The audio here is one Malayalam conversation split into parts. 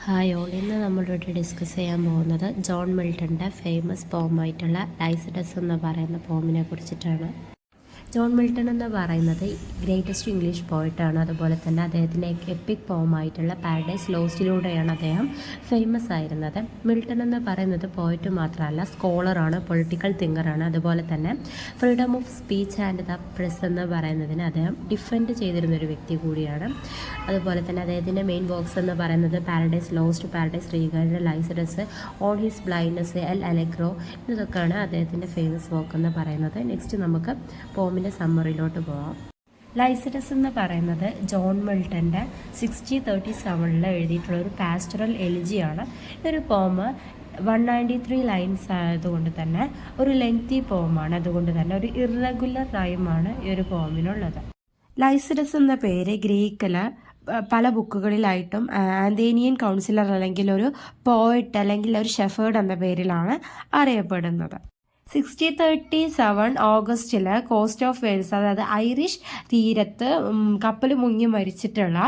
ഹായ് ഓൾ, ഇന്ന് നമ്മളിവിടെ ഡിസ്കസ് ചെയ്യാൻ പോകുന്നത് ജോൺ മിൽട്ടൻ്റെ ഫേമസ് പോമായിട്ടുള്ള ലൈസിഡസ് എന്ന് പറയുന്ന പോമിനെ കുറിച്ചിട്ടാണ്. ജോൺ മിൽട്ടൺ എന്ന് പറയുന്നത് ഗ്രേറ്റസ്റ്റ് ഇംഗ്ലീഷ് പോയിട്ടാണ്. അതുപോലെ തന്നെ അദ്ദേഹത്തിൻ്റെ എപ്പിക് പോമായിട്ടുള്ള പാരഡൈസ് ലോസ്റ്റിലൂടെയാണ് അദ്ദേഹം ഫേമസ് ആയിരുന്നത്. മിൽട്ടൺ എന്ന് പറയുന്നത് പോയിറ്റ് മാത്രമല്ല, സ്കോളറാണ്, പൊളിറ്റിക്കൽ തിങ്കറാണ്. അതുപോലെ തന്നെ freedom of speech and the press എന്ന് പറയുന്നതിന് അദ്ദേഹം ഡിഫെൻഡ് ചെയ്തിരുന്നൊരു വ്യക്തി കൂടിയാണ്. അതുപോലെ തന്നെ അദ്ദേഹത്തിൻ്റെ മെയിൻ വർക്ക്സ് എന്ന് പറയുന്നത് Paradise Lost, Paradise Regained, Lycidas, On His Blindness, L'Allegro, ഇതൊക്കെയാണ് അദ്ദേഹത്തിൻ്റെ ഫേമസ് വർക്ക് എന്ന് പറയുന്നത്. നെക്സ്റ്റ് നമുക്ക് പോമിൻ്റെ സമ്മറിയിലോട്ട് പോവാം. ലൈസിഡസ് എന്ന് പറയുന്നത് ജോൺ മിൽട്ടൻ്റെ 1637 എഴുതിയിട്ടുള്ള ഒരു പാസ്റ്ററൽ എലിജിയാണ്. ഒരു പോം 193 ലൈൻസ് ആയതുകൊണ്ട് തന്നെ ഒരു ലെങ്തി പോമാണ്. അതുകൊണ്ട് തന്നെ ഒരു ഇറഗുലർ റൈമാണ് ഈ ഒരു പോമിനുള്ളത്. ലൈസിഡസ് എന്ന പേര് ഗ്രീക്കിൽ പല ബുക്കുകളിലായിട്ടും ആന്തേനിയൻ കൗൺസിലർ അല്ലെങ്കിൽ ഒരു പോയറ്റ് അല്ലെങ്കിൽ ഒരു ഷെഫേർഡ് എന്ന പേരിലാണ് അറിയപ്പെടുന്നത്. 1637 ഓഗസ്റ്റിൽ കോസ്റ്റ് ഓഫ് വെയിൽസ്, അതായത് ഐറിഷ് തീരത്ത് കപ്പൽ മുങ്ങി മരിച്ചിട്ടുള്ള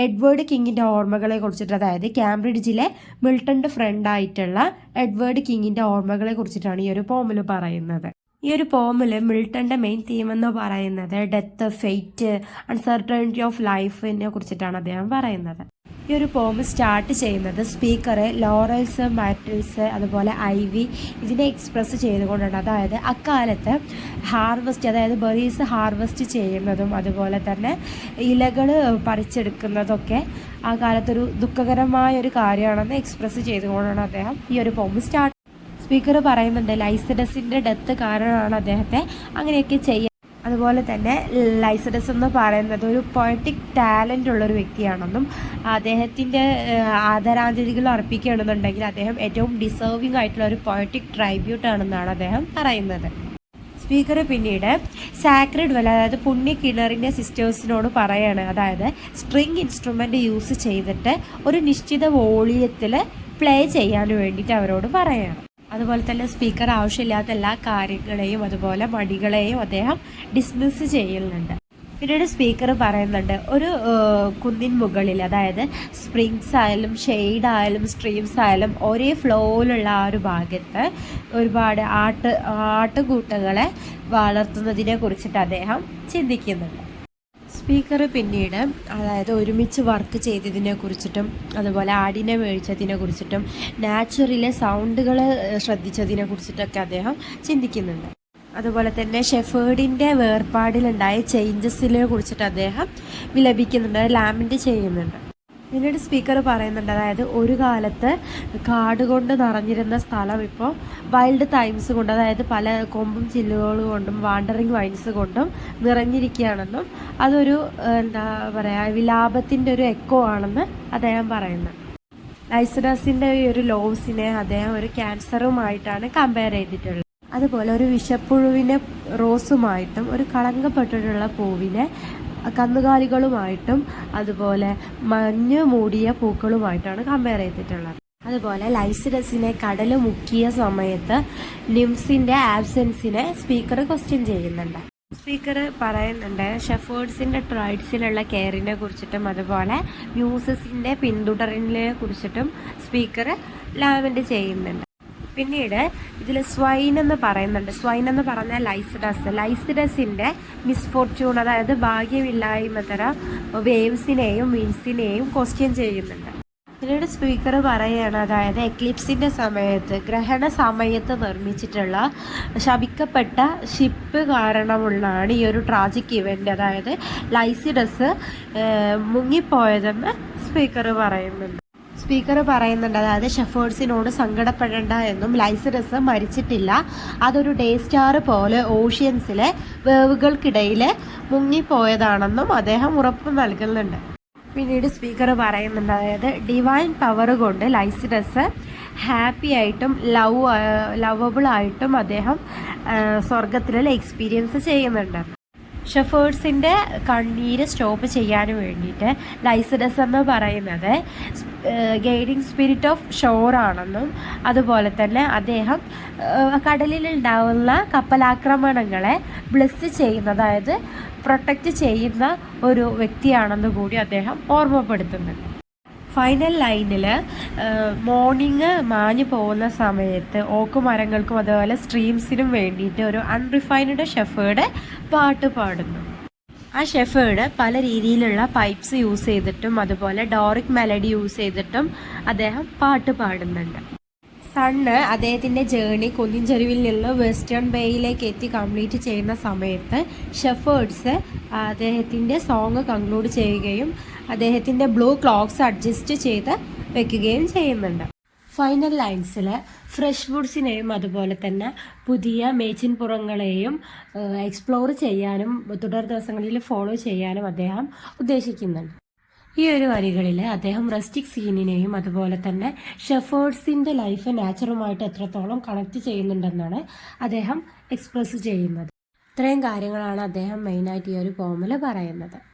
എഡ്വേർഡ് കിങ്ങിൻ്റെ ഓർമ്മകളെ കുറിച്ചിട്ട്, അതായത് കാംബ്രിഡ്ജിലെ മിൽട്ടൻ്റെ ഫ്രണ്ടായിട്ടുള്ള എഡ്വേർഡ് കിങ്ങിൻ്റെ ഓർമ്മകളെ കുറിച്ചിട്ടാണ് ഈ ഒരു പോമിൽ പറയുന്നത്. ഈ ഒരു പോമിൽ മിൽട്ടൻ്റെ മെയിൻ തീം എന്ന് പറയുന്നത് ഡെത്ത്, ഫെയ്റ്റ്, അൺസർട്ടനിറ്റി ഓഫ് ലൈഫിനെ കുറിച്ചിട്ടാണ് അദ്ദേഹം പറയുന്നത്. ഈ ഒരു പോം സ്റ്റാർട്ട് ചെയ്യുന്നത് സ്പീക്കർ ലോറൽസ്, മാറ്റിൽസ്, അതുപോലെ ഐവി ഇതിനെ എക്സ്പ്രസ് ചെയ്തുകൊണ്ടാണ്. അതായത് അക്കാലത്ത് ഹാർവെസ്റ്റ്, അതായത് ബെറീസ് ഹാർവെസ്റ്റ് ചെയ്യുന്നതും അതുപോലെ തന്നെ ഇലകൾ പറിച്ചെടുക്കുന്നതൊക്കെ ആ കാലത്തൊരു ദുഃഖകരമായ ഒരു കാര്യമാണെന്ന് എക്സ്പ്രസ് ചെയ്തുകൊണ്ടാണ് അദ്ദേഹം ഈ ഒരു പോം സ്റ്റാർട്ട്. സ്പീക്കർ പറയുന്നുണ്ട് ലൈസിഡസിൻ്റെ ഡെത്ത് കാരണമാണ് അദ്ദേഹത്തെ അങ്ങനെയൊക്കെ ചെയ്യുക. അതുപോലെ തന്നെ ലൈസിഡസ് എന്ന് പറയുന്നത് ഒരു പൊയറ്റിക് ടാലൻ്റ് ഉള്ളൊരു വ്യക്തിയാണെന്നും അദ്ദേഹത്തിൻ്റെ ആദരാഞ്ജലികൾ അർപ്പിക്കുകയാണെന്നുണ്ടെങ്കിൽ അദ്ദേഹം ഏറ്റവും ഡിസേർവിംഗ് ആയിട്ടുള്ള ഒരു പൊയറ്റിക് ട്രൈബ്യൂട്ടാണെന്നാണ് അദ്ദേഹം പറയുന്നത്. സ്പീക്കർ പിന്നീട് സാക്രഡ് വെൽ, അതായത് പുണ്യ കിണറിൻ്റെ സിസ്റ്റേഴ്സിനോട് പറയാണ്, അതായത് സ്ട്രിങ് ഇൻസ്ട്രുമെൻ്റ് യൂസ് ചെയ്തിട്ട് ഒരു നിശ്ചിത വോളിയത്തിൽ പ്ലേ ചെയ്യാൻ വേണ്ടിയിട്ട് അവരോട് പറയാണ്. അതുപോലെ തന്നെ സ്പീക്കർ ആവശ്യമില്ലാത്ത എല്ലാ കാര്യങ്ങളെയും അതുപോലെ മടികളെയും അദ്ദേഹം ഡിസ്മിസ് ചെയ്യുന്നുണ്ട്. പിന്നീട് സ്പീക്കർ പറയുന്നുണ്ട് ഒരു കുന്നിൻ മുകളിൽ, അതായത് സ്പ്രിങ്സ് ആയാലും ഷെയ്ഡ് ആയാലും സ്ട്രീംസ് ആയാലും ഒരേ ഫ്ലോയിലുള്ള ആ ഒരു ഭാഗത്ത് ഒരുപാട് ആട്ടുകൂട്ടങ്ങളെ വളർത്തുന്നതിനെ കുറിച്ചിട്ട് അദ്ദേഹം ചിന്തിക്കുന്നുണ്ട്. സ്പീക്കർ പിന്നീട്, അതായത് ഒരുമിച്ച് വർക്ക് ചെയ്തതിനെ കുറിച്ചിട്ടും അതുപോലെ ആടിനെ മേടിച്ചതിനെ കുറിച്ചിട്ടും നാച്ചുറലിലെ സൗണ്ടുകൾ ശ്രദ്ധിച്ചതിനെ കുറിച്ചിട്ടൊക്കെ അദ്ദേഹം ചിന്തിക്കുന്നുണ്ട്. അതുപോലെ തന്നെ ഷെഫേർഡിൻ്റെ വേർപാടിലുണ്ടായ ചേഞ്ചസിനെ കുറിച്ചിട്ട് അദ്ദേഹം വിലപിക്കുന്നുണ്ട്, ലാമെൻ്റ് ചെയ്യുന്നുണ്ട്. പിന്നീട് സ്പീക്കർ പറയുന്നുണ്ട്, അതായത് ഒരു കാലത്ത് കാട് കൊണ്ട് നിറഞ്ഞിരുന്ന സ്ഥലം ഇപ്പോൾ വൈൽഡ് ടൈംസ് കൊണ്ട്, അതായത് പല കൊമ്പും ചില്ലുകൾ കൊണ്ടും വാണ്ടറിങ് വൈൻസ് കൊണ്ടും നിറഞ്ഞിരിക്കുകയാണെന്നും അതൊരു എന്താ പറയുക വിലാപത്തിൻ്റെ ഒരു എക്കോ ആണെന്ന് അദ്ദേഹം പറയുന്നു. ലൈസിഡസിൻ്റെ ഈ ഒരു ലോസിനെ അദ്ദേഹം ഒരു ക്യാൻസറുമായിട്ടാണ് കമ്പയർ ചെയ്തിട്ടുള്ളത്. അതുപോലെ ഒരു വിഷപ്പുഴുവിനെ റോസുമായിട്ടും ഒരു കളങ്കപ്പെട്ടിട്ടുള്ള പൂവിനെ കന്നുകാലികളുമായിട്ടും അതുപോലെ മഞ്ഞ് മൂടിയ പൂക്കളുമായിട്ടാണ് കമ്പയർ ചെയ്തിട്ടുള്ളത്. അതുപോലെ ലൈസിഡസിനെ കടൽ മുക്കിയ സമയത്ത് നിംസിൻ്റെ ആബ്സെൻസിനെ സ്പീക്കർ ക്വസ്റ്റ്യൻ ചെയ്യുന്നുണ്ട്. സ്പീക്കർ പറയുന്നുണ്ട് ഷെഫേർഡ്സിൻ്റെ ട്രൈഡ്സിലുള്ള കെയറിനെ കുറിച്ചിട്ടും അതുപോലെ മ്യൂസസിൻ്റെ പിന്തുടരലിനെ കുറിച്ചിട്ടും സ്പീക്കർ ലാമെൻ്റ് ചെയ്യുന്നുണ്ട്. പിന്നീട് ഇതിൽ സ്വൈൻ എന്ന് പറയുന്നുണ്ട്. സ്വൈൻ എന്ന് പറഞ്ഞാൽ ലൈസിഡസിൻ്റെ മിസ്ഫോർച്യൂൺ, അതായത് ഭാഗ്യമില്ലായ്മ തരം വേവ്സിനെയും വിൻസിനെയും ക്വസ്റ്റ്യൻ ചെയ്യുന്നുണ്ട്. പിന്നീട് സ്പീക്കർ പറയുകയാണ്, അതായത് എക്ലിപ്സിൻ്റെ സമയത്ത്, ഗ്രഹണ സമയത്ത് നിർമ്മിച്ചിട്ടുള്ള ശപിക്കപ്പെട്ട ഷിപ്പ് കാരണമുള്ളതാണ് ഈ ഒരു ട്രാജിക് ഇവൻ്റ്, അതായത് ലൈസിഡസ് മുങ്ങിപ്പോയതെന്ന് സ്പീക്കർ പറയുന്നുണ്ട്. അതായത് ഷെഫേർഡ്സിനോട് സങ്കടപ്പെടേണ്ട എന്നും ലൈസിഡസ് മരിച്ചിട്ടില്ല, അതൊരു ഡേ സ്റ്റാർ പോലെ ഓഷ്യൻസിലെ വേവുകൾക്കിടയിൽ മുങ്ങിപ്പോയതാണെന്നും അദ്ദേഹം ഉറപ്പ് നൽകുന്നുണ്ട്. പിന്നീട് സ്പീക്കർ പറയുന്നുണ്ട്, അതായത് ഡിവൈൻ പവർ കൊണ്ട് ലൈസിഡസ് ഹാപ്പി ആയിട്ടും ലവബിൾ ആയിട്ടും അദ്ദേഹം സ്വർഗത്തിലെ എക്സ്പീരിയൻസ് ചെയ്യുന്നുണ്ട്. ഷെഫേർഡ്സിൻ്റെ കണ്ണീര് സ്റ്റോപ്പ് ചെയ്യാൻ വേണ്ടിയിട്ട് ലൈസിഡസ് എന്ന് പറയുന്നത് ഗൈഡിങ് സ്പിരിറ്റ് ഓഫ് ഷോറാണെന്നും അതുപോലെ തന്നെ അദ്ദേഹം കടലിലുണ്ടാവുന്ന കപ്പലാക്രമണങ്ങളെ ബ്ലെസ് ചെയ്യുന്ന, അതായത് പ്രൊട്ടക്റ്റ് ചെയ്യുന്ന ഒരു വ്യക്തിയാണെന്ന് കൂടി അദ്ദേഹം ഓർമ്മപ്പെടുത്തുന്നുണ്ട്. ഫൈനൽ ലൈനിൽ മോർണിംഗ് മാഞ്ഞു പോകുന്ന സമയത്ത് ഓക്കുമരങ്ങൾക്കും അതുപോലെ സ്ട്രീംസിനും വേണ്ടിയിട്ട് ഒരു അൺറിഫൈൻഡ് ഷെഫേർഡ് പാട്ട് പാടുന്നു. ആ ഷെഫേർഡ് പല രീതിയിലുള്ള പൈപ്സ് യൂസ് ചെയ്തിട്ടും അതുപോലെ ഡോറിക് മെലഡി യൂസ് ചെയ്തിട്ടും അദ്ദേഹം പാട്ട് പാടുന്നുണ്ട്. സണ്ണ് അദ്ദേഹത്തിൻ്റെ ജേണി കുന്നിൻ ചെരുവിൽ നിന്ന് വെസ്റ്റേൺ ബേയിലേക്ക് എത്തി കംപ്ലീറ്റ് ചെയ്യുന്ന സമയത്ത് ഷെഫേർഡ്സ് അദ്ദേഹത്തിൻ്റെ സോങ് കൺക്ലൂഡ് ചെയ്യുകയും അദ്ദേഹത്തിൻ്റെ ബ്ലൂ ക്ലോക്സ് അഡ്ജസ്റ്റ് ചെയ്ത് വെക്കുകയും ചെയ്യുന്നുണ്ട്. ഫൈനൽ ലൈൻസിൽ ഫ്രഷ് വുഡ്സിനെയും അതുപോലെ തന്നെ പുതിയ മേച്ചിൻപുറങ്ങളെയും എക്സ്പ്ലോർ ചെയ്യാനും തുടർ ദിവസങ്ങളിൽ ഫോളോ ചെയ്യാനും അദ്ദേഹം ഉദ്ദേശിക്കുന്നുണ്ട്. ഈ ഒരു വരികളിൽ അദ്ദേഹം റസ്റ്റിക് സീനിനെയും അതുപോലെ തന്നെ ഷെഫേർഡ്സിൻ്റെ ലൈഫ് നാച്ചറുമായിട്ട് എത്രത്തോളം കണക്ട് ചെയ്യുന്നുണ്ടെന്നാണ് അദ്ദേഹം എക്സ്പ്രസ് ചെയ്യുന്നത്. ഇത്രയും കാര്യങ്ങളാണ് അദ്ദേഹം മെയിനായിട്ട് ഈ ഒരു പോമിൽ പറയുന്നത്.